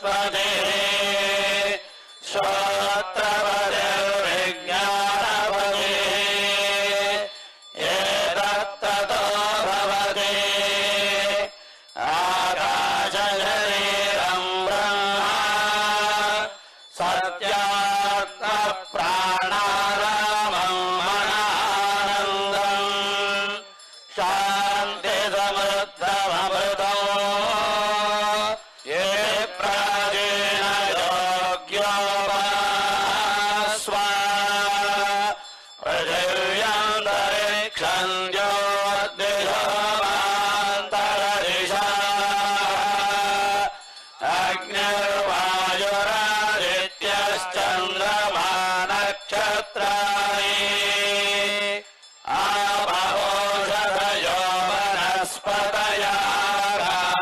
वनस्पति श्रोत्रपतिर्विज्ञानपति एतत्ततो भवति आकाशशरीरं ब्रह्म सत्यात्मप्राणारामं मनानन्दम् शान्तिसमृद्धममृतम् ये प्राचीनयोग्योपास्व पृथिव्यन्तरिक्षं ज्योतिषमान्तरदिशः अग्निर्वायुरादित्यश्चन्द्रमा नक्षत्राणि आपौषधयो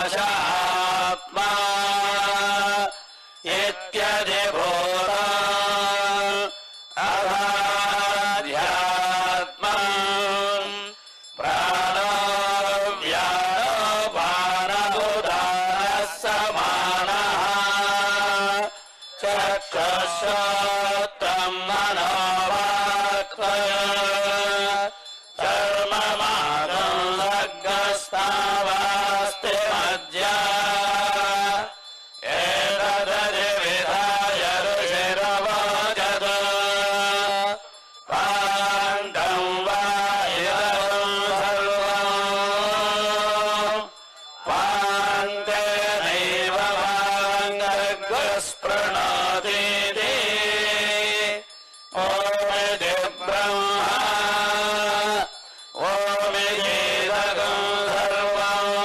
वनस्पतयाकाशात्मा इत्यधिभूतम् अधाध्यात्मम् प्राणो व्यानोपानबुधानः समानः चक्षुश्रोत्रं मनोवाक्पयः चर्ममागं लग्नस्तावास्ति मज्जा एतदधिविधाय ऋषिरवोचत् पाण्डं वा इदं सर्वं पाण्डेनैव वाङ्गस्पृणोतीति ओमिति ब्रह्मा ओमितीदं सर्वम्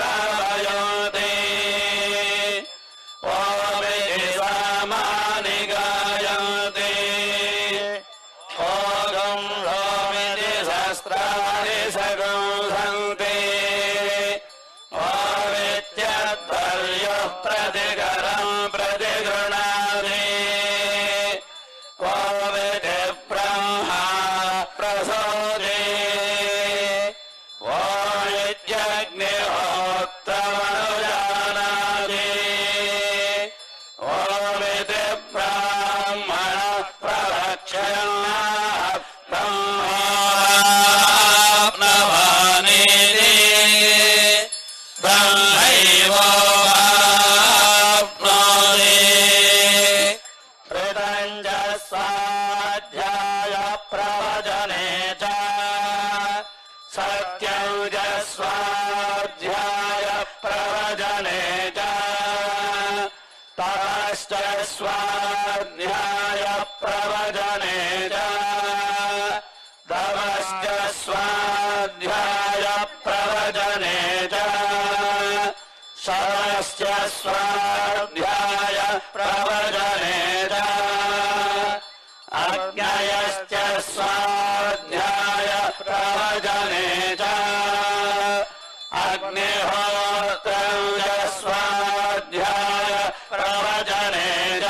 ओमित्येतदनुगतिरस्मवाभ्योऽश्रावयेत्याश्रावयन्ति ओमिति सामानि गायन्ति ओगं ओमिति सहस्राणि सगंसन्ति ओमित्यध्वर्युः प्रतिकरं प्रतिगृह्णाति ओमिति ब्रह्मा प्रसूति ओमित्यग्निहोत्रमनुजानाति ओमिति ब्राह्मणः प्रवक्ष्यन्नः ब्रह्माप्नवानीति ब्रह्मैवोवाप्नोति स्वाध्याय प्रवचने च सत्यं च स्वाध्याय प्रवचने च तपश्च स्वाध्याय प्रवचने च तपश्च स्वाध्याय प्रवचने च शमश्च स्वाध्याय प्रवचने च अज्ञयश्च स्वाध्याय प्रवचने च अग्निहोत्रं च स्वाध्याय प्रवचने च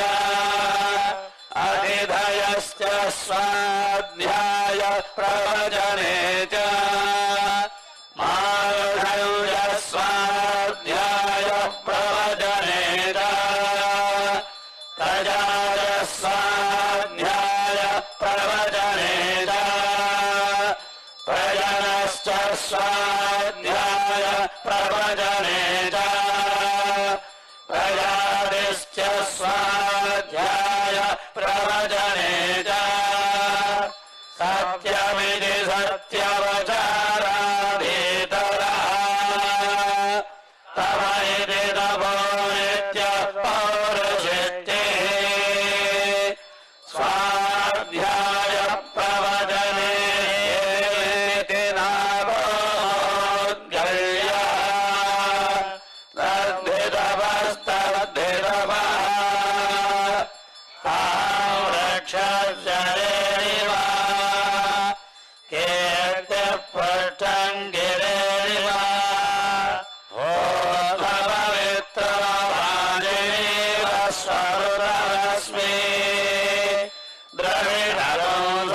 अधिधयश्च स्वाध्याय प्रवचने च मारुषं च स्वाध्याय प्रवचने च प्रजाय स्वाध्याय प्रवचने च प्रजनश्च स्वाध्याय प्रवचने च प्रजातिश्च स्वाध्याय प्रवचने च सत्यमिति सत्यवचाराधीतरः तव इति तपो नित्यः पौरुषेत्तिः स्वाध्याय प्रवचने इति नामोद्गर्यः तद्धितपस्तद्धितपः ताम्रक्षरेणिव कीर्तिपृष्ठङ्गिरेणिव भववित्रवाजिनीव स्वरुरस्मि द्रविणं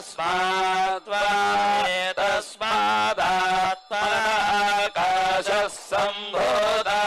तस्माद्वा एतस्मादात्मनाकाशः सम्भूतः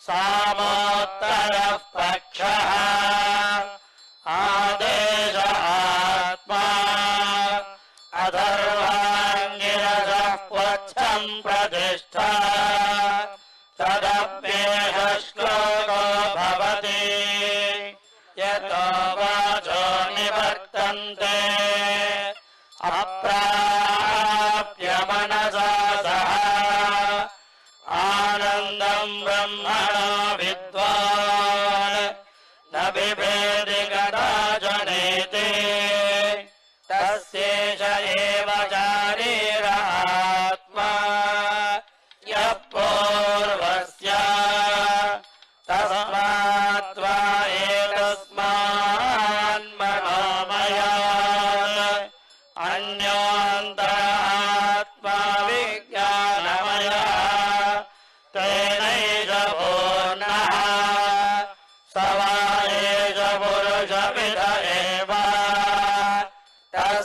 सामोत्तरः पक्षः आदेशः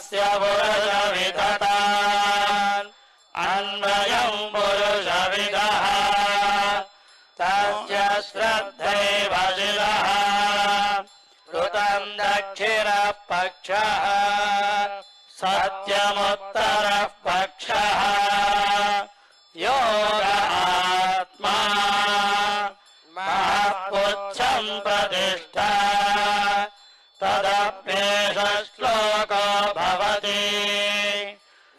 तस्य पुरुषविदतान् अन्वयम् पुरुषविदः तस्य श्रद्धैव शिरः ऋतम् दक्षिणः पक्षः सत्यमुत्तरः पक्षः योग आत्मा महःपुच्छम् प्रतिष्ठा तदप्येष श्लोको भवति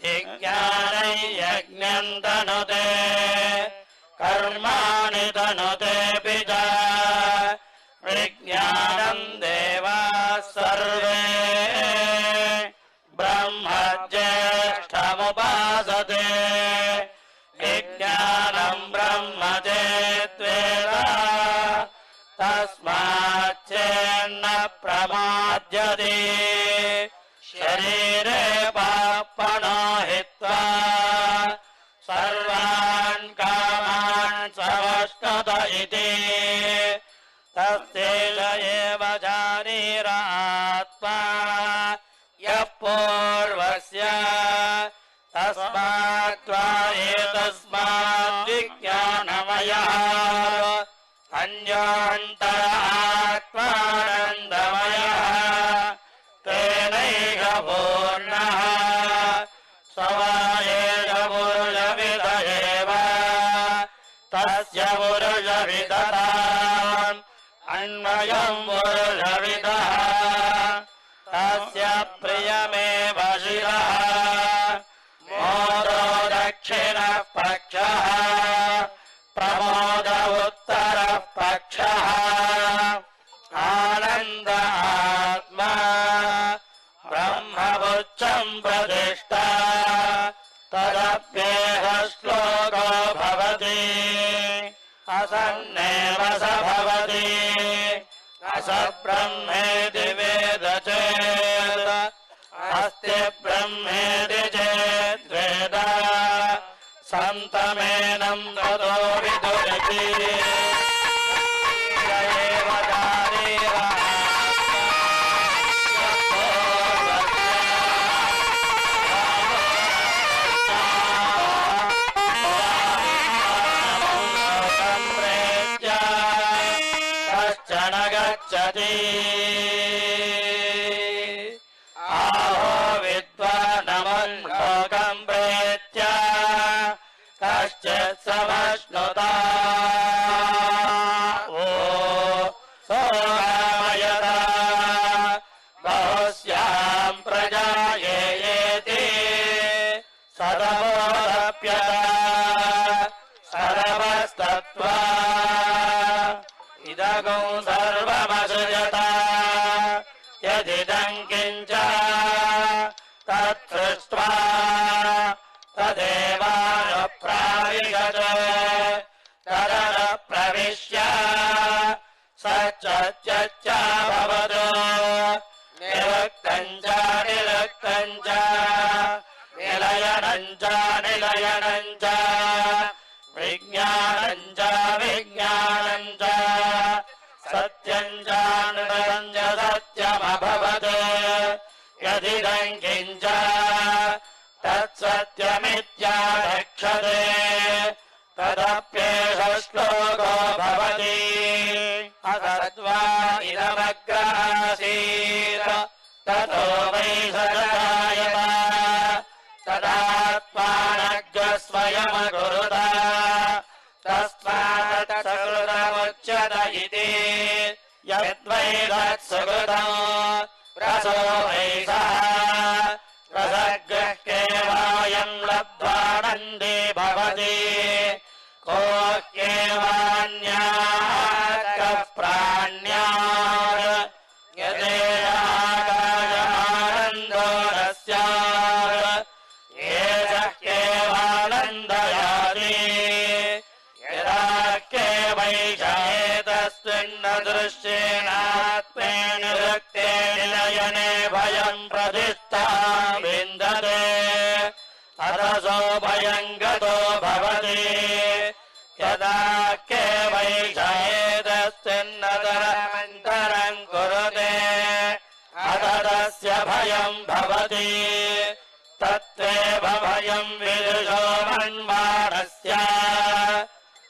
विज्ञानै यज्ञम् तनुते कर्माणि तनुतेऽपि च विज्ञानम् देवाः सर्वे ब्रह्म ज्येष्ठमुपासते विज्ञानम् ब्रह्म चेद्वेद तस्माच्चेन्न प्रमाद्यते शरीरे पापनो हित्वा सर्वान् कामान् समश्नुत इति तस्यैष एव शारीरात्मा यः पूर्वस्य तस्मात्त्वा एतस्मात् विज्ञानमयः अन्योऽन्तर आत्मानन्दमयः तेनैष पूर्णः स वा एष पुरुषविद एव तस्य पुरुषविदताम् अन्वयम् पुरुषविदः तस्य प्रियमेव शिरः मोदो दक्षिणः पक्षः प्रमोद उत्तरः पक्षः आनन्द आत्मा ब्रह्मपुच्छम् प्रतिष्ठा तदप्येष श्लोको भवति असन्नेव स भवति असब्रह्मेति वेद चेत् अस्ति ब्रह्मेति चेद्वेद सन्तमेनम् ततो विदुरिति एव कश्चन गच्छति आहो विद्वानमन्लोकम् प्रेत्य कश्चित् समश्नुता ओ सोगामयता बहुस्याम् प्रजायेति सदवोदप्यता सर्वस्तत्त्वा इदगौ सर्वमसृजता यदिदम् किञ्च तत्सृष्ट्वा तदेवानुप्राविशत् तदनुप्रविश्य सच्चभवतु निरुक्तम् च निरुक्तम् च निलयनम् च निलयनम् च विज्ञानम् च विज्ञानम् च सत्यम् च नृतम् च सत्यमभवत् यदिदम् किञ्च तत्सत्यमित्यारक्षते तदप्येष श्लोको भवति असत्वा इदमग्रासीत् ततो वै सजायत तदात्मानग्रस्वयमकुरुत तस्मात् सकृतमुच्यत इति यद्वै तत्सुकृतम् रसो वै सः रसग्रह्येवायम् लब्ध्वानन्दे भवति कोऽप्येवान्यात् कः प्राण्यात् यदेवाकाशमानन्दो न स्यात् एषः केवानन्दयाति यदा केवैष एतस्मिन्न दृश्येनात्मे निरुक्ते निलयने भय तस्य भयम् भवति तत्त्वेव भयम् विदुषो मन्मानस्य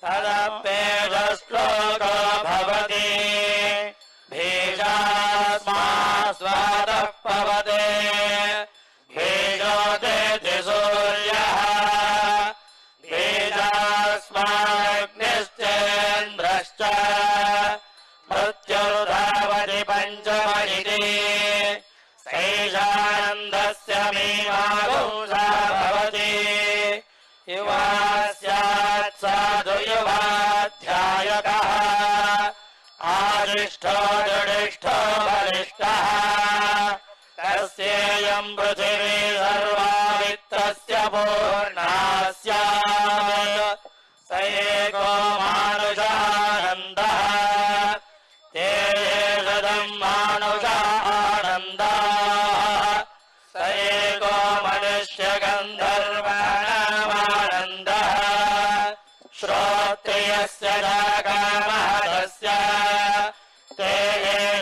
तदप्येष श्लोको भवति भीषास्मा स्वादः पवते भीषोतेति सूर्यः भीषास्माग्निश्चेन्द्रश्च मृत्युर्धावति पञ्चमनिति सैषानन्दस्य मीमांसा भवति युवा स्यात् साधु युवाध्यायकः आदिष्ठो जुडिष्ठो बलिष्ठः तस्येयम् पृथिवी सर्वा वित्तस्य पूर्णा स्यात् स एको मानुषानन्दः ते शतम् मानुषा आनन्दाः स एको मनुष्यगन्धर्वाणामानन्दः श्रोत्रियस्य जागामहतस्य ते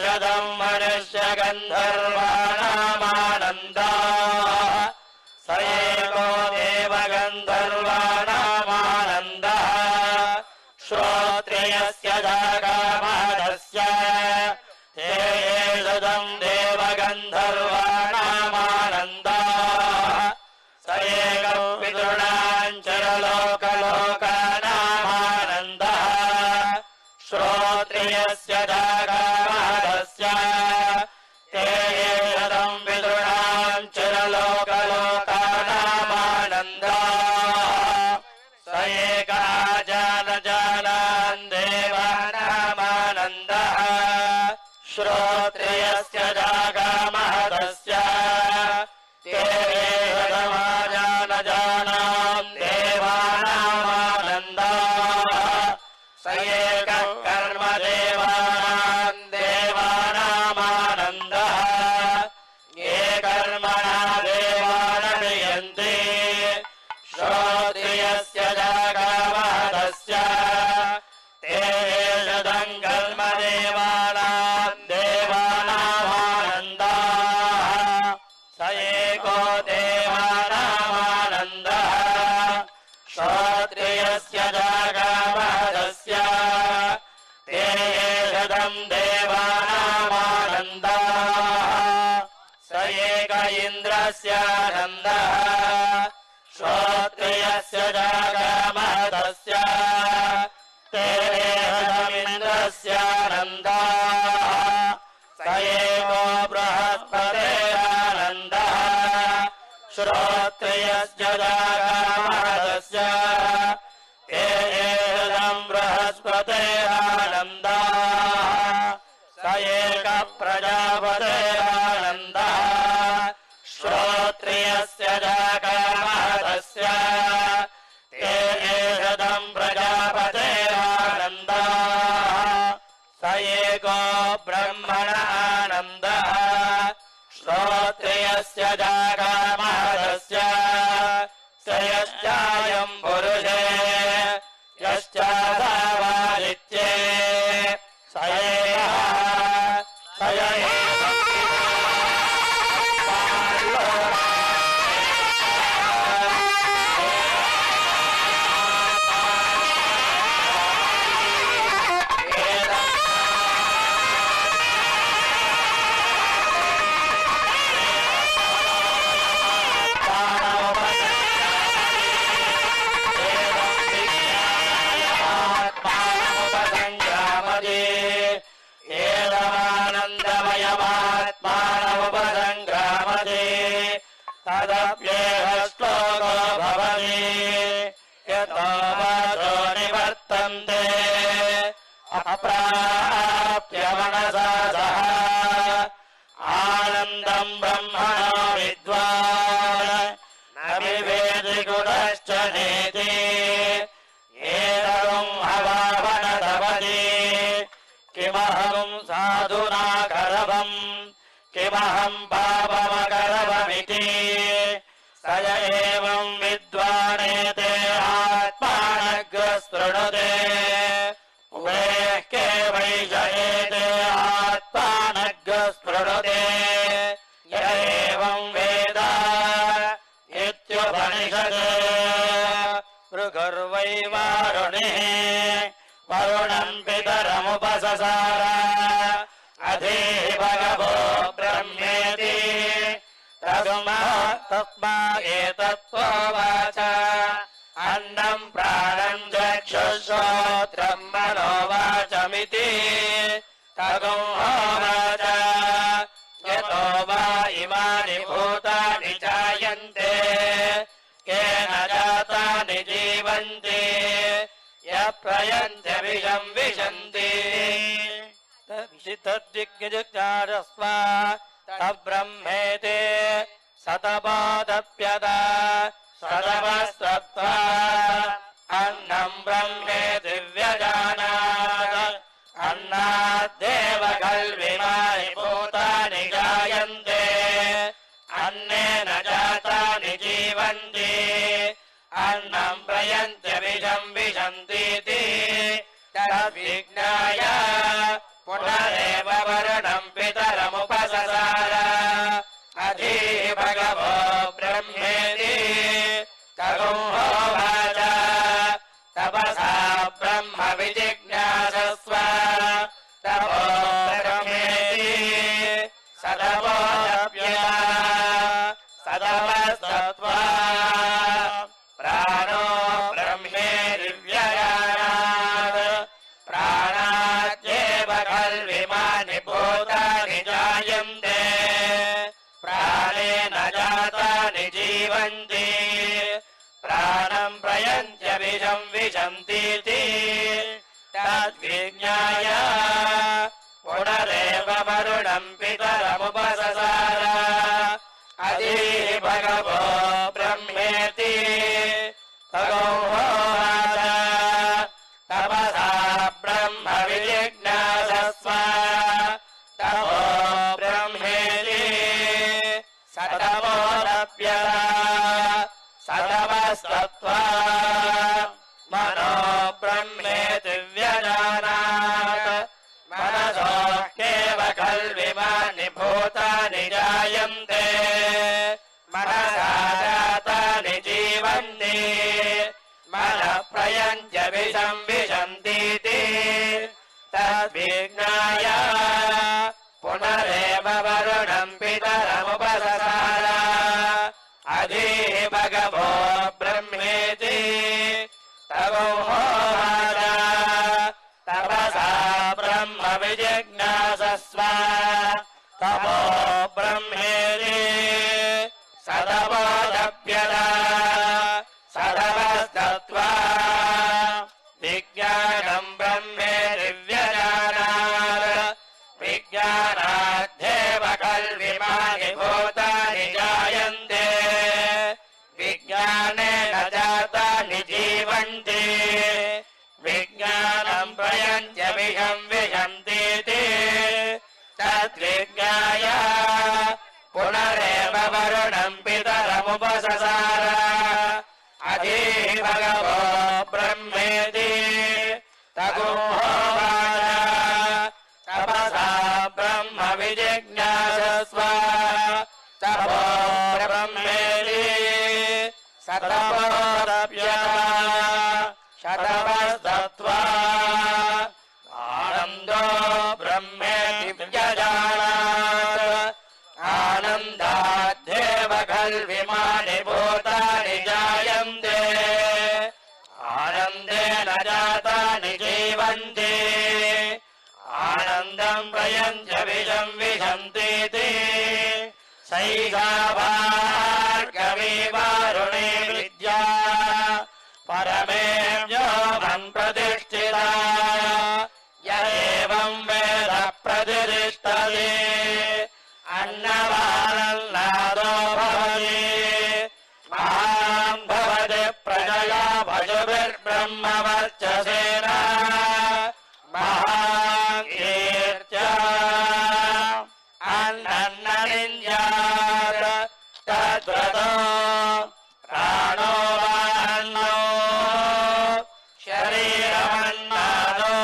शतम् मनुष्यगन्धर्वाणामानन्दाः स एको देवगन्धर्वाणामानन्दः श्रोत्रियस्य जागामहतस्य ते शतम् देवगन्धर्वाणामानन्दाः स एकः पितॄणाञ्चरलोकलोकानामानन्दः श्रोत्रियस्य जागामहतस्य ते शतम् पितॄणाञ्चरलोकलोकानामानन्दाः स एकः जानजानान् देवानामानन्दः श्रोत्रियस्य जागामहतस्य ते शतमाजानजानान् देवानामानन्दाः स एकः कर्मदेवानाम् देवानामानन्दः ये कर्मणा देवानयन्ति श्रोत्रियस्य जागामहतस्य ते शतम् कर्मदेवानाम् देवानामानन्दाः स एको देवानामानन्दः श्रोत्रियस्य जागामहतस्य ते शतम् देवानामानन्दाः स एक इन्द्रस्यानन्दः श्रोत्रियस्य जागामहतस्य ते शतमिन्द्रस्यानन्दाः स एको बृहस्पतेरानन्दः श्रोत्रियस्य जागामहतस्य ते शतम् बृहस्पतेरानन्दाः स एकः प्रजापतेरानन्दः श्रोत्रियस्य जागामहतस्य ते शतम् प्रजापतेरानन्दाः स एको ब्रह्मण आनन्दः श्रोत्रियस्य जागामहतस्य स यश्चायम् पुरुषे यश्चादावादित्ये स एव स एव तदप्येह श्लोको भवति यतो वाचो निवर्तन्ते अप्राप्य मनसा सह आनन्दम् ब्रह्मणो विद्वान् न विवेदि कुतश्च नेति एतम् हवावनतपति किमहम् साधुना करवम् किमहम् पापमकरवमिति स य एवम् विद्वानेते आत्मानग्रस्पृणुते उभेः के वैषयेते आत्मानग्रस्पृणुते य तस्मा एतत्त्ववाच अन्नं प्राणं चक्षुश्रोत्रं मनोवाचमिति तगोवाच यतो वा इमानि भूतानि जायन्ते केन जातानि जीवन्ति यप्रयन्त्य विषं विशन्ति तद्विज्ञारस्व तब्रह्मेति सतपादप्यदा सदवस्तत्वा अन्नं ब्रह्मेति व्यजानात् अन्नाद्देव खल्विमानि भूतानि जायन्ते अन्नेन जातानि जीवन्ति अन्नं प्रयन्त्य विषं विशन्तीति तद्विज्ञाय पुनरेव वरुणं पितरमुपससार अधी भगवो ब्रह्मेति तगोवाच तपसा ब्रह्म विजिज्ञासस्व तपो ब्रह्मेति सदवोऽप्यया सदवस्तत्वा प्राणो ब्रह्मेरिव्ययानात् प्राणाद्येव खल्विमानि भूतानि जायन्ते प्राणेन जातानि जीवन्ति प्राणं प्रयन्त्य विषं विशन्तीति तद्विज्ञाय पुनरेव वरुणं पितरमुपससार अधीः भगवो ब्रह्मेति तगोवाच तपसा ब्रह्म विजिज्ञासस्व तपो ब्रह्मेति सतपोऽप्यया सतवस्तत्वा मनो ब्रह्मेति व्यजानात् मनसो केव खल्विमानि भूतानि जायन्ते मनसा जातानि जीवन्ति मनः प्रयन्त्य विषं विशन्तीति तद्विज्ञाय पुनरेव वरुणं पितरमुपससार अधीः भगवो ब्रह्मेति तगोवाच तपसा ब्रह्म विजिज्ञासस्व तपो ब्रह्मेति सदवोऽप्यया सदवस्तत्वा विज्ञानं ब्रह्मेति व्यजानात् विज्ञानाद्धेव खल्विमानि भूतानि जायन्ते विज्ञानेन जातानि जीवन्ति विज्ञानं प्रयन्त्य विषं विशन्तीति तद्विज्ञाय पुनरेव वरुणं पितरमुपससार अधीः भगवो ब्रह्मेति तगोवाच तपसा ब्रह्म विजिज्ञासस्व तपो ब्रह्मेति सतपोऽप्यया सतवस्तत्वा आनन्दो ब्रह्मेति व्यजानात् आनन्दाद्देव खल्विमानि भूतानि जायन्ते आनन्देन जातानि जीवन्ति आनन्दं प्रयन्त्य विषं विशन्तीति सैषा भार्गवी वारुणी विद्या परमे व्योमन् प्रतिष्ठिता य एवं वेद प्रतिष्ठते अन्नवानन्नादो भवति महान् भवति प्रजया भजुभिर्ब्रह्मवर्चसेन महान् कीर्त्या अन्नन्ननिन्द्यात् तद्व्रतो प्राणो वान्नो शरीरमन्नादो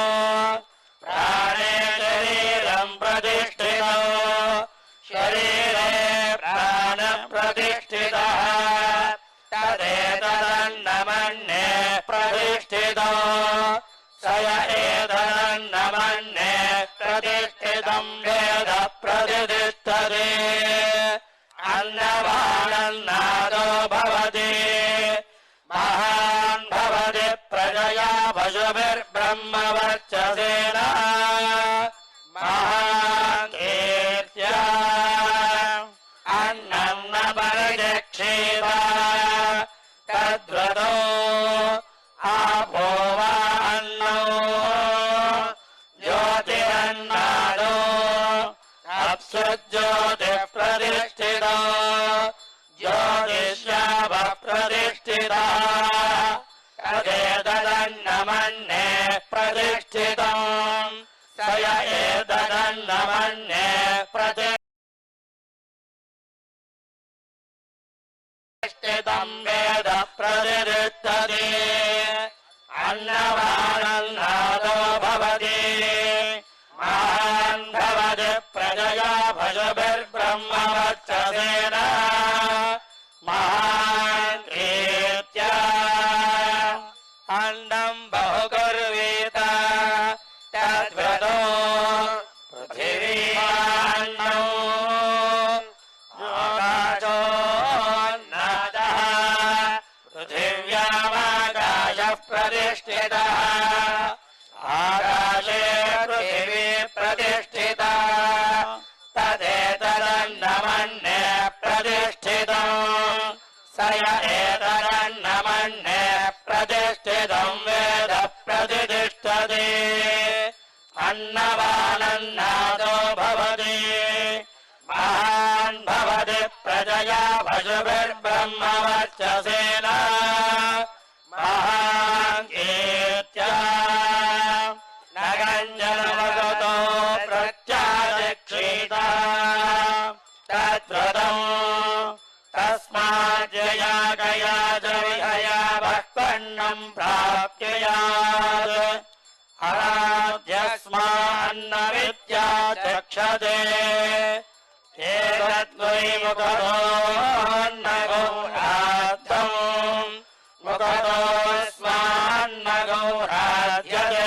प्राणे शरीरं प्रतिष्ठितो शरीरे प्राणप्रतिष्ठितः तदेतदन्नमन्ये प्रतिष्ठितो स य एतदन्नमन्ये प्रतिष्ठितं वेद प्रतिष्ठते अन्नवा ब्रह्मवर्चसेन महाकीर्त्या अन्नं न परिचक्षेत तद्वतो आपो वा अन्नो ज्योतिरन्नादो अप्सुज्योतिः प्रतिष्ठितो ज्योतिष्यावः प्रतिष्ठिता तदेतदन्नमन्ये प्रतिष्ठितम् स य एतदन्नमन्ये प्रतिष्ठितम् वेद प्रतिष्ठति अन्नवानन्नादो भवति महान् भवति प्रजया भजभिर्ब्रह्मवर्चसेन महान् कीर्त्या अन्नं बहुकुर्वीत तद्वतो पृथिवीन्नो आकाशोन्नतः पृथिव्यामाकाशः प्रतिष्ठितः आकाशे पृथिवी प्रतिष्ठिता तदेतदन्नमन्ये प्रतिष्ठितम् स य एतदन्नमन्ये प्रतिष्ठितम् वेद प्रतिष्ठति अन्नवानन्नादो भवति महान् भवति प्रजया भजभिर्ब्रह्मवर्चसेन महान् कीर्त्या न कञ्चनवगतो प्रत्यादिक्षीत तद्व्रतम् तस्माज्जया गया च विहया भक्पन्नम् प्राप्ययात् अराध्यस्मान्न विद्या चक्षते एतद्वै मुखतोऽन्नगौराद्धम् मुखतोऽस्मान्नगौराध्यते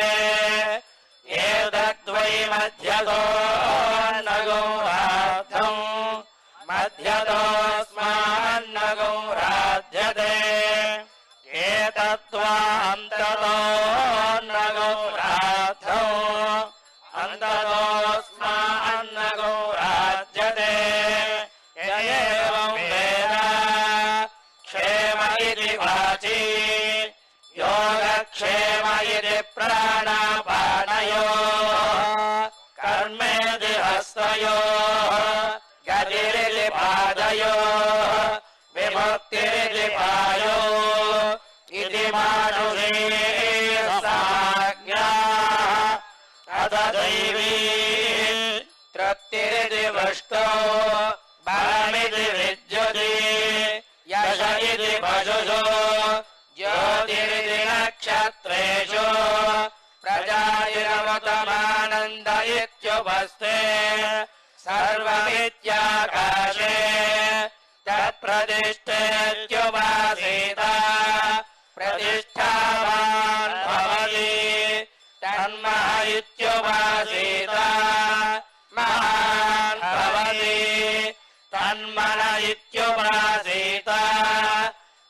एतद्वै मध्यतोऽन्नगौराद्धम् मध्यतोऽस्मान्नगौराध्यते एतत्त्वान्ततोऽन्नगौराद्धम् अन्ततोऽस्मान्नगौराध्यते य एवं वेद क्षेम इति वाचि योगक्षेम इति प्राणापानयोः कर्मेति हस्तयोः गतिरिति पादयोः विमुक्तिरिति पायोः इति मानुषी समाज्ञा अथ दैवी तृप्तिरिति वृष्टो बलमिति विद्युति यश इति पशुषु ज्योतिरिति नक्षत्रेषु प्रजातिरमतमानन्द इत्युपस्थे सर्वमित्याकाशे तत्प्रतिष्ठेत्युपासीत प्रतिष्ठावान् भवति तन्मह इत्युपासीत महान् भवति तन्मन इत्युपासीत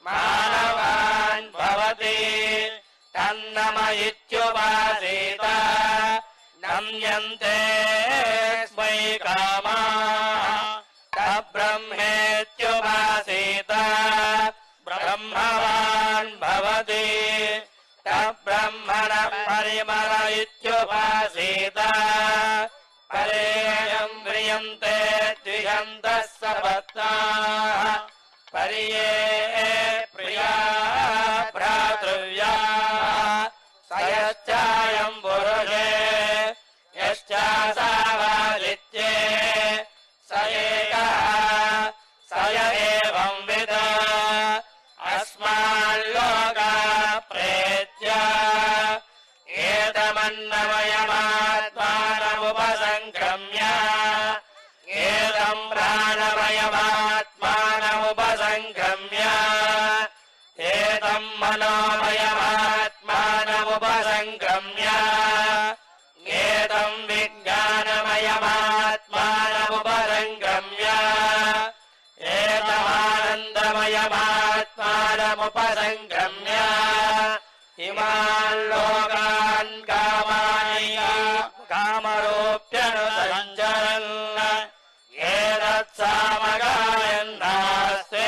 मानवान् भवति तन्नम इत्युपासीत नम्यन्ते स्मै कामाः तब्रह्मेत्युपासीत ब्रह्मवान् भवति तब्रह्मण परिमल इत्युपासीत परेयम् म्रियन्ते द्विषन्तः सपत्नाः पर्ये प्रिया भ्रातृव्याः स यश्चायम् पुरुषे यश्चासावादित्ये स एकः स य एवंविद अस्माल्लोकाः प्रेत्य एतमन्नमयमात्मानमुपसङ्क्रम्य एतम् प्राणमयमात्मानमुपसङ्क्रम्य एतम् मनोमयमात्मानमुपसङ्क्रम्य एतम् विज्ञानमयमात्मानमुपसङ्क्रम्य एतमानन्दमयमात्मानमुपसङ्क्रम्य इमान् लोकान् तत्सामगायन्नास्ते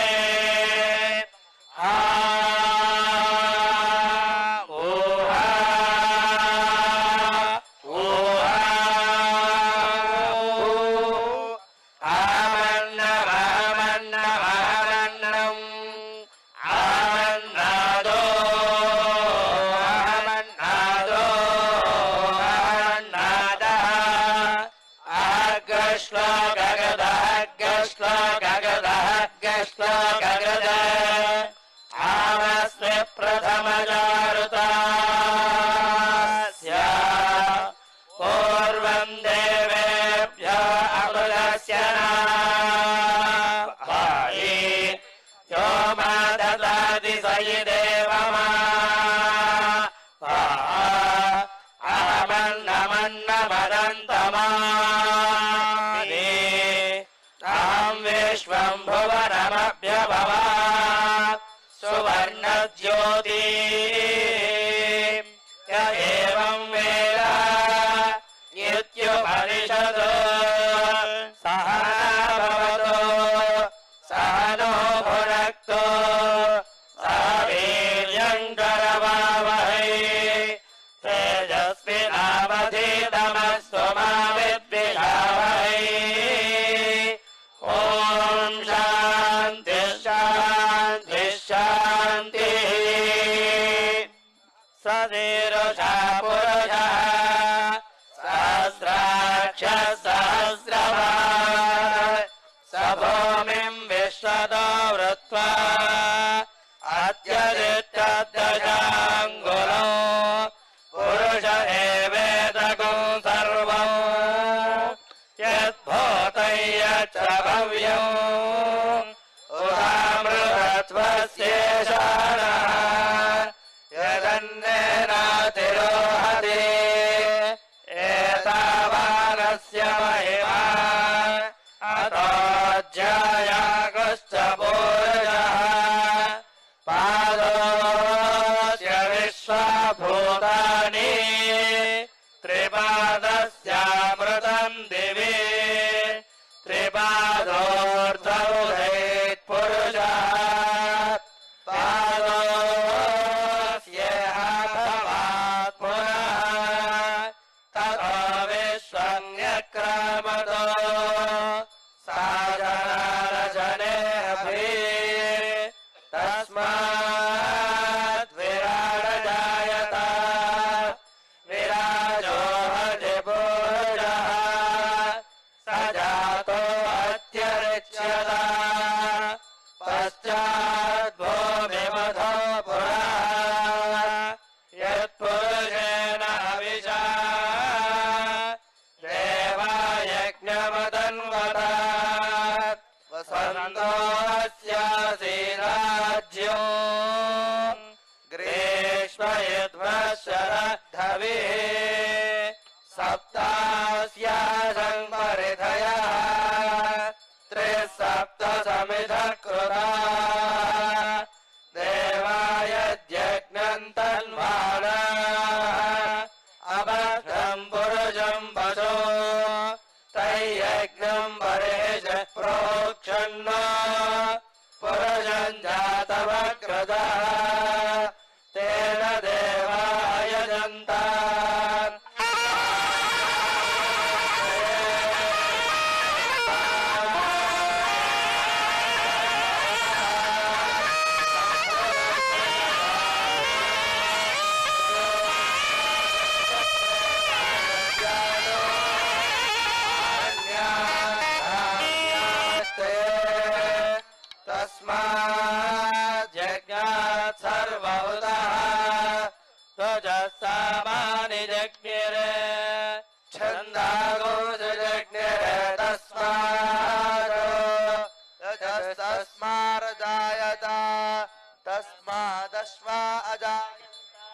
ज्योति एवं वेद इत्युपनिषद् सह भवतु सह नो भुनक्तु सह वीर्यङ्करवावहै तेजस्विनावधीतमस्तु मा विद्विषावहै ॐ शान्ति शान्ति शान्तिः सदीरुषा पुरुषः सहस्राक्षः सहस्रवान् स भूमिम् विश्वतो वृत्वा अत्यदित्यदशाङ्गुलो पुरुष एवेदगुं सर्वम् यद्भूतं यच्च भव्यम् उदामृतत्वस्येषाणः यदन्नेनातिरोहति एतावानस्य महिमा अतोऽध्यायागश्च पूर्णः पादोऽस्य विश्वभूतानि त्रिपादस्यामृतम् दिवि त्रिपादोऽर्धौधेत् पुरुषः पादोऽस्येह भवात् पुनः ततो विश्वन्यक्रामतो साजनारजनेऽभिः तस्मात् विराजजायत विराजो हरिपुरुषः स जातो अत्यरिच्यत पश्चात् भूमिमधो पुरः यत्पुरुषेण हविषा देवायज्ञमदन्वतात् वसन्तोऽस्यासीराज्यो ग्रीष्मयुध्वशरद्धविः सप्तास्यासन् परिधयः त्रिसप्तसमिधः कृताः देवायज्ञम् तन्वानः अभद्रम् पुरुषम् पशो तैयज्ञम् परेश प्रोक्षन्न पुरुषम् जातवक्रतः तेन देवायजन्तान् तस्मात् जज्ञात् सर्वभूतः त्वजस्सामानि जज्ञिरे छन्दागोजज्ञिरे तस्मात् तस्मादश्वा अजायत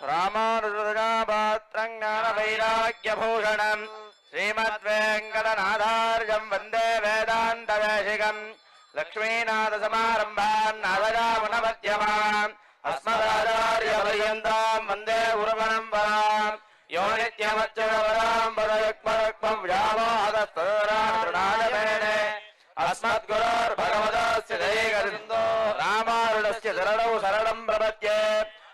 रामानुजपात्रम् ज्ञानवैराग्यभूषणम् श्रीमद्वेङ्कटनाथार्यम् वन्दे वेदान्तदेशिकम् लक्ष्मीनाथसमारम्भान् नारदामुनमध्यमाम् अस्मदाचार्यपर्यन्ताम् वन्दे गुरुपरम्पराम् यो नित्यमच्युतपराम् पदयुक्मरुक्मम् व्यामोहदस्तुरान् तृणायमेने अस्मद्गुरोर्भगवतस्य दयैकसिन्धो रामानुजस्य शरणौ शरणं प्रपद्ये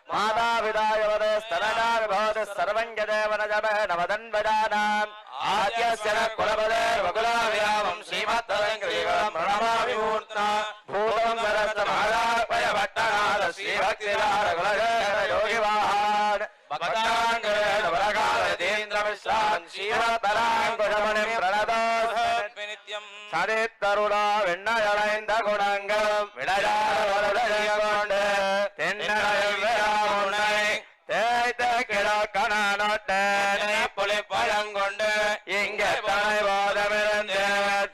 मातापिताय वदस्तनया विभवतः सर्वं यदेव न जपः नवदन्वजानाम् आद्यस्य न कुलपतेर्वकुलाभिरामं श्रीमद्भवेङ्कटेश्वरं प्रणमामि मूर्त्ना भूतं सरस्तमहारापयभट्टनाथ श्रीभक्तिदारकुलशेखरयोगिवाहान् भक्ताङ्गरेण वरकालयतीन्द्रमिश्रान् श्रीमद्बलाङ्कुशमणिं प्रणतोऽस्मि नित्यं சதித்தருளா வெண்ணயளைந்த குணங்கம் விளையாடு தென்னலை தேய்த்த கிழக்கணொட்டை புலி பழங்கொண்டு இங்கே தலை போதமிருந்தேன்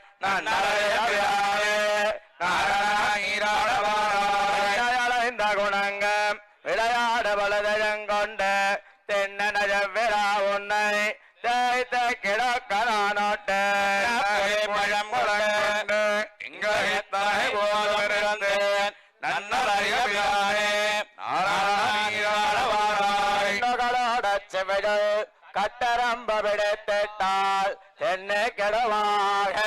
நன்னழைந்த குணங்கம் விளையாடு பலதயங்கொண்டு தென்னவிழா உன்னை தேய்த்த கிழக்கணொட்டை பழம் கொண்டு இங்கே தலை போதமிருந்தேன் நன்னலையோடச்செவிடு கட்டரம்ப விடுத்திட்டால் தென்னை கெடுவாக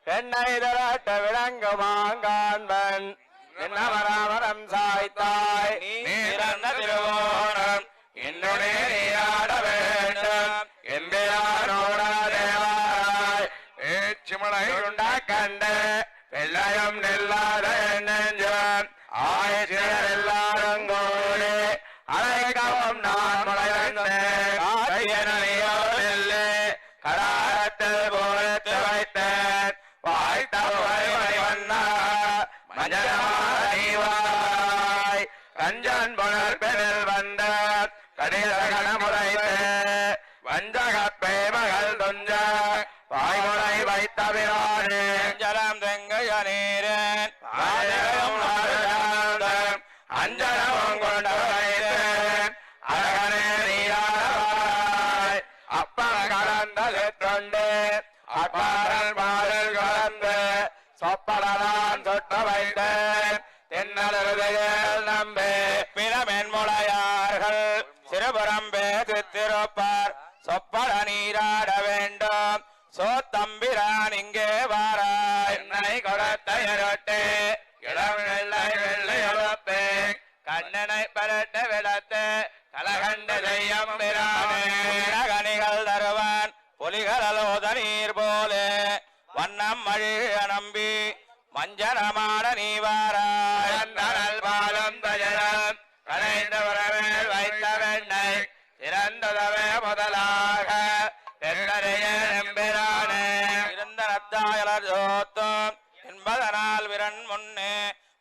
தென்னை திரட்ட விளங்குமாங்காண்பன் என்னவராமரம் சாய்த்தாய் நீரந்த திருவோணம் என்னுடைய நீராட வேண்டும் எம்பிரானோட தேவாய் ஏச்சுமலை உண்டா கண்டு வெள்ளயம் நெல்லாத நெஞ்சம் ஆயிரம் எல்லாரும் கோடி அழைக்கவும் நான் முளையனையோடு கடாரத்தில் போட்டு வைத்தேன் வாய்த்தவாய் மஞ்சள் கஞ்சன் புனர்பெரில் வந்த கடித கணமுறைத்து வஞ்சகப்பே மகள் துஞ்ச வாய்முறை வைத்த பிரானே ஜலம் தெங்கைய நீரன் அஞ்சலமும் கொண்டு வைத்தேன் அழகனே நீராய் அப்பம் கலந்தது தொண்டு அப்பாரல் பாடல் கலந்து சொப்படலான் சொட்ட வைத்தேன் தென்னலுதல் நம்பே பிறமென்முளையார்கள் சிறுபுறம் பேசித்திருப்பார் சொப்பட நீராட வேண்டும் சோத்தம்பிரான் இங்கே வாராய் என்னை கொடுத்த இருட்டு இளம் வெள்ளை வெள்ளை எழுப்பு கண்ணனை பரட்ட விளத்து கலகண்ட செய்யம் பிரானிகள் தருவான் புலிகளோத நீர் போலே வண்ணம் மழிய நம்பி மஞ்சனமான நீ வாராய் பாலம் தஜரம் கலைந்த உறவேல் வைத்த வெண்ணை திறந்ததவே முதலாக நம்பிரானே இருந்த நத்தாயலர் ஜோத்தும் என்பதனால் விரன் முன்னே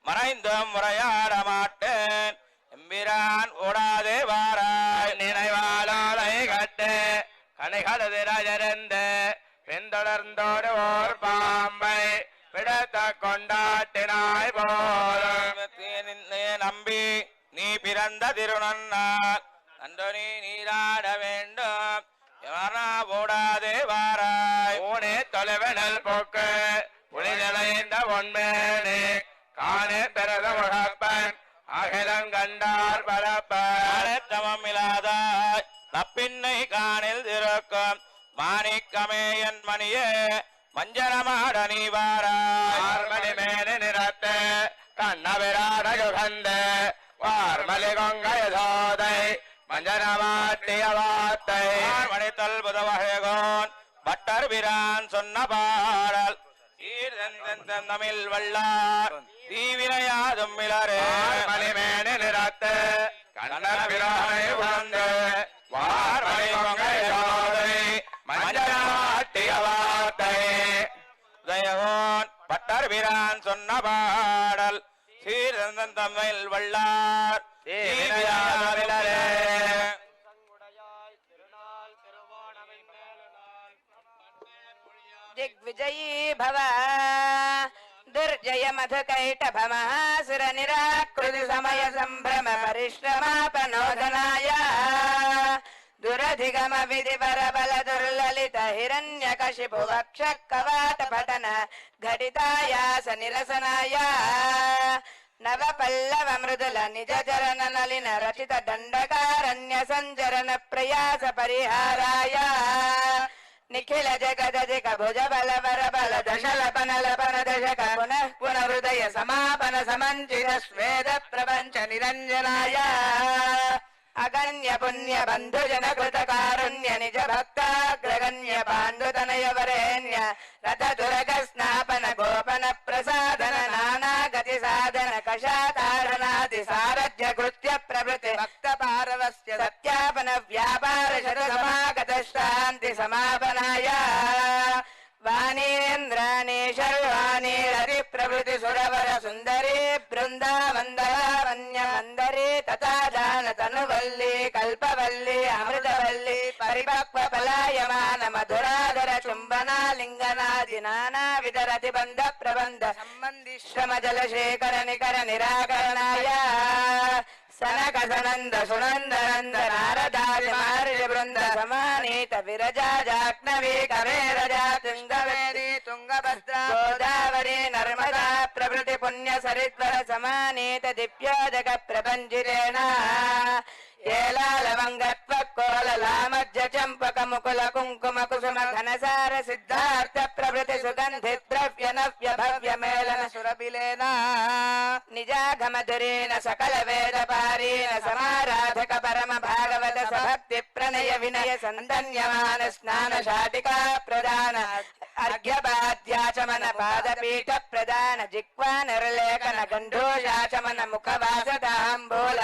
மறைந்தும் முறையாட மாட்டேன் எம்பிரான் ஓடாதே வாராய் நினைவாளை கட்டு கணிகளது ராஜரந்து பின்தொடர்ந்தோடு ஓர் பாம்பை பிடத்த கொண்டாட்டினாய் போலும் நம்பி நீ பிறந்த திருநன்னாள் அன்று நீ நீராட வேண்டும் ஓடாதே வாராய் ஊனே தொலைவனல் போக்கு புலிதலைந்த ஒன்மேனே காணே பிறத முகப்பன் அகிலம் கண்டார் பரப்பமம் இல்லாதாய் தப்பின்னை காணில் இருக்கும் மாணிக்கமே என் மணியே மஞ்சளமாட நீ வாராய் மேலே நிறத்த கண்ணவிராட யுகந்த வார்மலி கொங்கை சோதை மஞ்சனமாட்டிய வார்த்தை மணித்தல் புதவகோன் பட்டர் பிரான் சொன்ன பாடல் தமிழ் வல்லார் தீவிரையாதும் மிளரே மணிமேனி நிறத்த கண்ணர் பிரானை உணர்ந்து வார்மலி கொங்கை சோதை மஞ்சனமாட்டிய வார்த்தை உதயகோன் பட்டர் பிரான் சொன்ன பாடல் சீர்தந்தன் தமிழ் வல்லார் दिग्विजयी भव दुर्जय मधुकैटभ महासुर निराकृति समय संभ्रम परिश्रमापनोदनाय दुरधिगम विधिवर बल दुर्ललित हिरण्यकशिपु वक्ष कवाट पठन घटितायास निरसनाय नव पल्लव मृदुल निज चरण नलिन रचित दंडकारण्य संचरण प्रयास परिहाराय నిఖిల జగదజిక భుజ బల వర బల దశలపన లపన దశక పునః పునహృదయ సమాపన సమంచిత స్వేద ప్రపంచ నిరంజనాయ అగణ్య పుణ్య బంధుజన కృత కారుణ్య నిజ భక్తాగ్రగణ్య పాండుతనయ వరేణ్య రథ దురగ స్నాపన గోపన ప్రసాదన నానాగతి సాధన కషాతారణాది సారథ్య కృత్య ప్రభృతి భక్త పారవస్య సత్యాపన వ్యాపార శత సమాగత శాంతి సమాపనాయ వాణీంద్రాణి శర్వాణి రతి ప్రభృతి సురవర సుందరి బృందావందర వన్య మందరి తథా దాన తనువల్లి కల్పవల్లి అమృతవల్లి పరిపక్వ పలాయమాన మధురాధర చుంబనాలింగనాది నానా విధరతి బంధ ప్రబంధ సంబంధి శ్రమ జలశేఖర నికర నిరాకరణాయ సనక సనంద సునందనంద నారదాది మహర్షి బృంద సమానీత విరజాజాక్నవీ కవేరజా తుంగవేది తుంగభద్ర గోదావరి నర్మదా ప్రభృతి పుణ్య సరిద్వర సమానీత దివ్యోదక ప్రపంచిరేణ ఏలాలవంగత్వ కోలలామజ్జ చంపక ముకుల కుంకుమ కుసుమ ఘనసార సిద్ధార్థ ప్రభృతి సుగంధి ద్రవ్య నవ్య భవ్య మేళన సురభిలేన నిజాగమధురేణ సకల వేద పారీణ సమారాధక పరమ భాగవత సభక్తి ప్రణయ వినయ సందన్యమాన స్నాన శాటికా ప్రదాన అర్ఘ్యపాద్యాచమన పాదపీఠ ప్రదాన జిక్వా నిర్లేఖన గంధోషాచమన ముఖవాసతాంబూల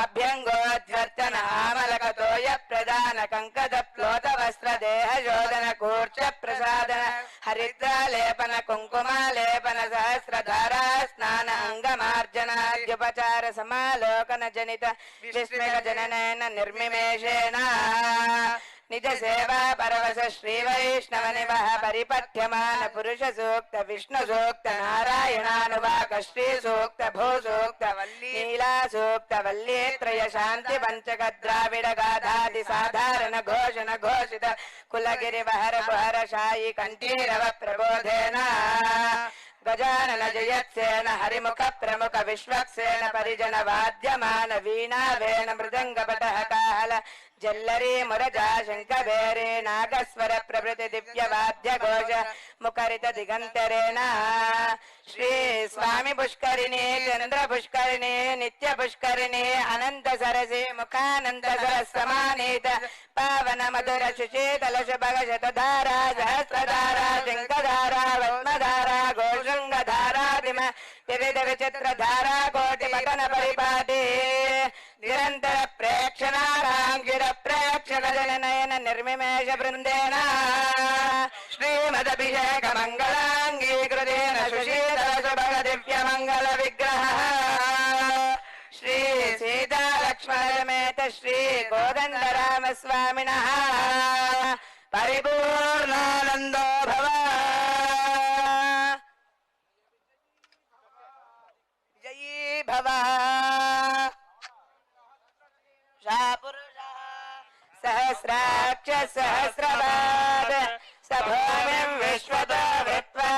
అభ్యంగోధ్వర్తన ఆమలక తోయ ప్రదాన కంకద ప్లోత వస్త్ర దేహ శోధన కూర్చ ప్రసాదన హరిద్రాలేపన కుంకుమాలేపన సహస్రధారా స్నాన అంగమార్జనాద్యుపచార సమాలోకన జనిత విస్మయ జననేన నిర్మిమేషేణ నిజ సేవా పరవశ శ్రీ వైష్ణవ నివహ పరిపఠ్యమాన పురుష సూక్త విష్ణు సూక్త నారాయణానువాక శ్రీ సూక్త భూ సూక్త వల్లీ నీలా సూక్త వల్లీత్రయ శాంతి పంచక ద్రావిడ గాధాది సాధారణ ఘోషణ ఘోషిత కులగిరి వహర బహర శాయి కంఠీరవ ప్రబోధేన గజానన జయత్సేన హరిముఖ ప్రముఖ విశ్వక్సేన పరిజన వాద్యమాన వీణా వేణ మృదంగ పటహ కాహల జల్లరీ మురజా శంఖభేరే నాగస్వర ప్రభృతి దివ్య వాద్య ఘోష ముఖరిత దిగంతరేణ శ్రీ స్వామి పుష్కరిణి చంద్ర పుష్కరిణి నిత్య పుష్కరిణి అనంత సరసి ముఖానంద సరస్ సమానీత పావన మధుర శుచీతల శుభగ శతధారా సహస్రధారా శంఖధారా పద్మధారా ఘోషృంగధారాదిమ వివిధ విచిత్ర ధారా కోటి పతన పరిపాటి నిరంతర ప్రేక్షణారాంగిర ప్రేక్షణ జననయన నిర్మిమేష బృందేన శ్రీమదభిషేక మంగళాంగీకృతేన సుశీతల సుభగ దివ్య మంగళ విగ్రహ శ్రీ సీతా లక్ష్మణ సమేత శ్రీ కోదండరామ స్వామినః పరిపూర్ణానందో భవ జయీ భవ సహస్రాక్ష సహస్రపాద సభూమిం విశ్వతో విత్వా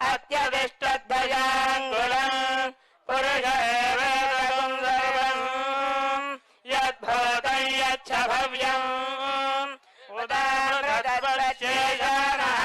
అత్యవిష్టధ్వజాంగుళం పురుష ఏవేదం సర్వం యద్భూతం యచ్చ భవ్యం ఉదాహృతత్వశేషానః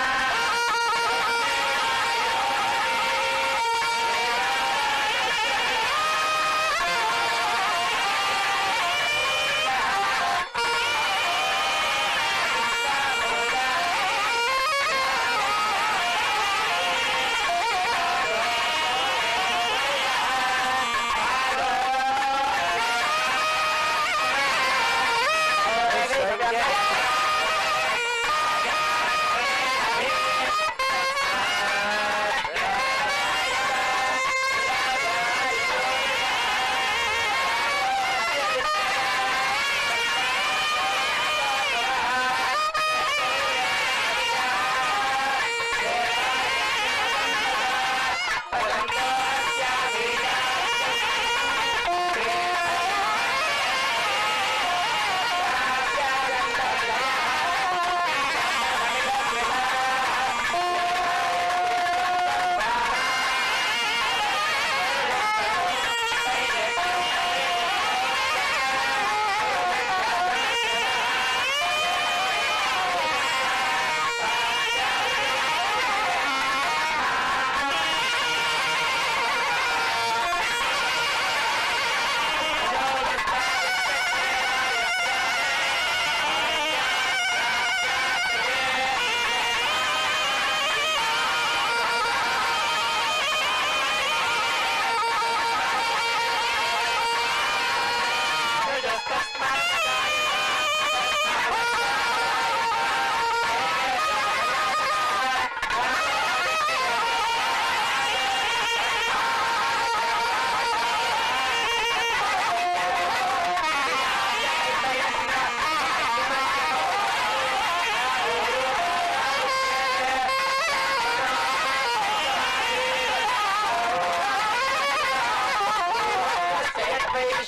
Bye.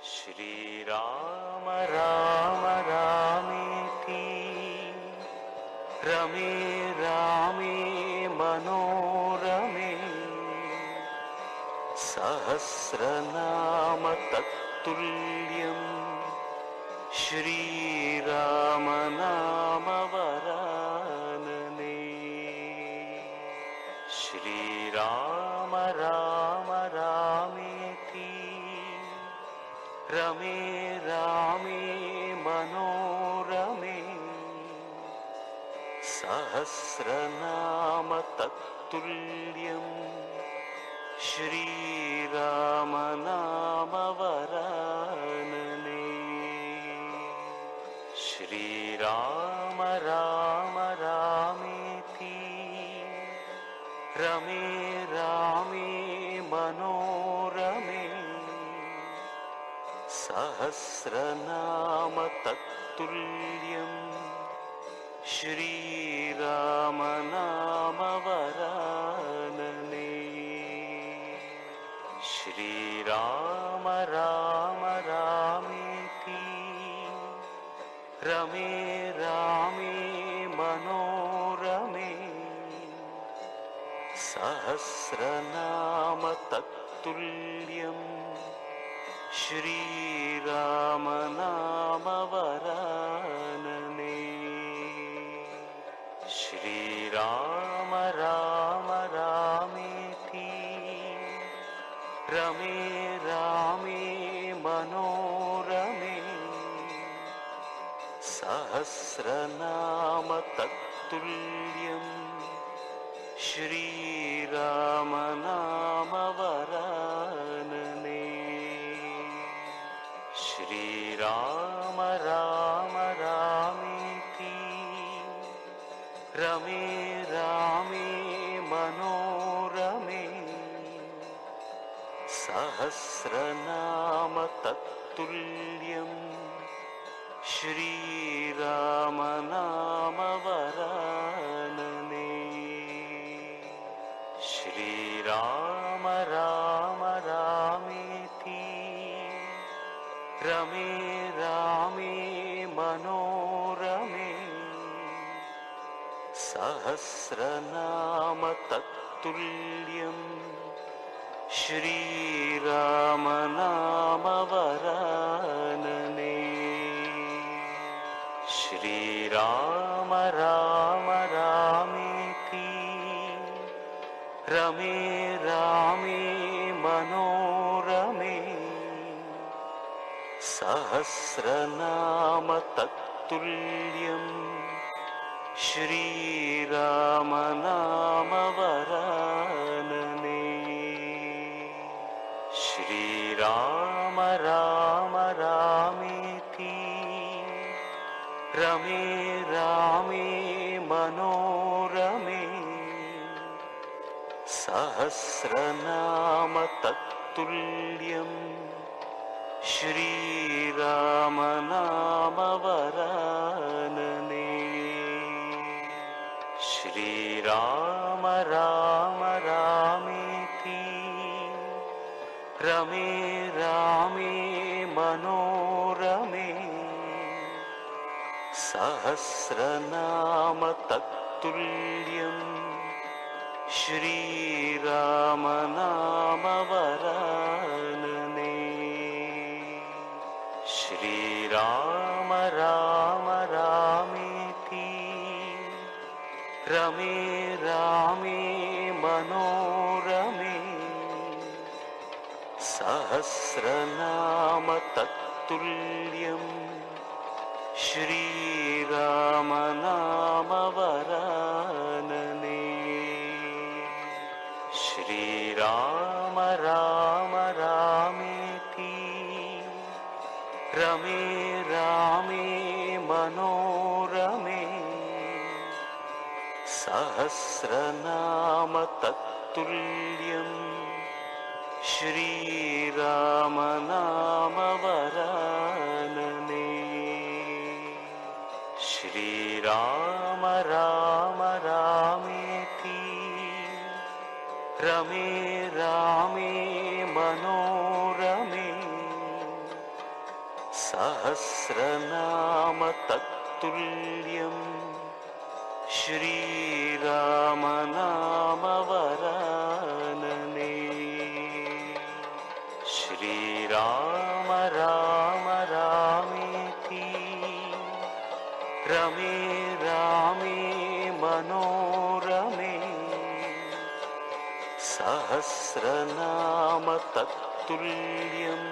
श्रीराम राम रामेति रमे रामे मनोरमे सहस्रनाम तत्तुल्यं श्रीराम नाम वरानने श्रीराम राम रामेति रमे रामे मनोरमे सहस्रनाम तत्तुल्यं श्रीराम नाम वरानने श्रीराम राम रामेति रमे रामे मनोरमे सहस्रनाम तत्तुल्यं श्रीराम नाम वरानने श्रीराम राम रामेति रमे रामे मनोरमे सहस्रनाम तत्तुल्यं श्रीराम नाम वरानने श्रीराम राम रामेति रमे रामे मनोरमे सहस्रनाम तत्तुल्यं श्रीराम नाम वरानने श्रीराम राम रामेति रमे रामे मनोरमे सहस्रनाम तत्तुल्यं श्रीराम नाम वरानने श्रीराम राम रामेति रमे रामे मनोरमे सहस्रनाम तत्तुल्यं श्रीराम नाम वरानने श्रीराम राम रामेति रमे रामे मनोरमे सहस्रनाम तत्तुल्यं श्रीराम नाम वरानने श्रीराम राम रामेति रमे रामे मनोरमे सहस्रनाम तत्तुल्यं श्रीराम नाम वरानने श्रीराम राम रामेति रमे रामे मनोरमे सहस्रनाम तत्तुल्यं श्रीराम नाम वरानने श्रीराम राम रामेति रमे रामे मनोरमे सहस्रनाम तत्तुल्यं श्रीराम नाम वरानने श्रीराम राम रामेति रमे रामे मनोरमे सहस्रनाम तत्तुल्यं श्रीराम नाम वरानने श्रीराम राम रामेति रमे रामे मनोरमे सहस्रनाम तत्तुल्यम् श्रीराम नाम वरानने। श्रीराम राम रामेति रमे रामे मनोरमे। सहस्रनाम तत्तुल्यम्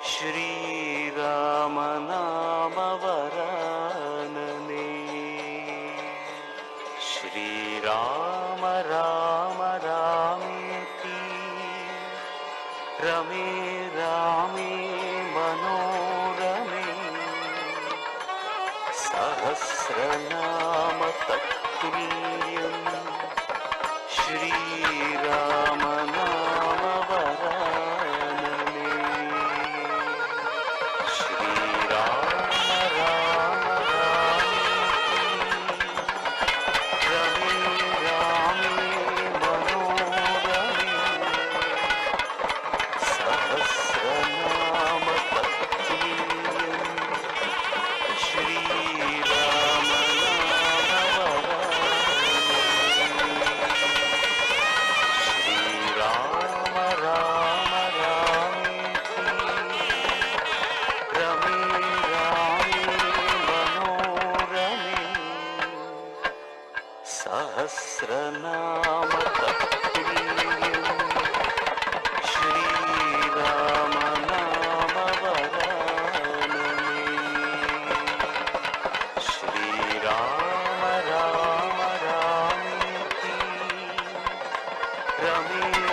श्रीराम नाम वरानने। श्रीराम राम रामेति रमे रामे मनोरमे। सहस्रनाम तत्तुल्यम् श्रीराम नाम वरानने। श्रीराम राम रामेति रमे रामे मनोरमे। सहस्रनाम तत्तुल्यम् श्रीराम नाम सहस्रनाम तत्तुल्यम् श्रीराम नाम वरानने। श्रीराम राम रामेति रमे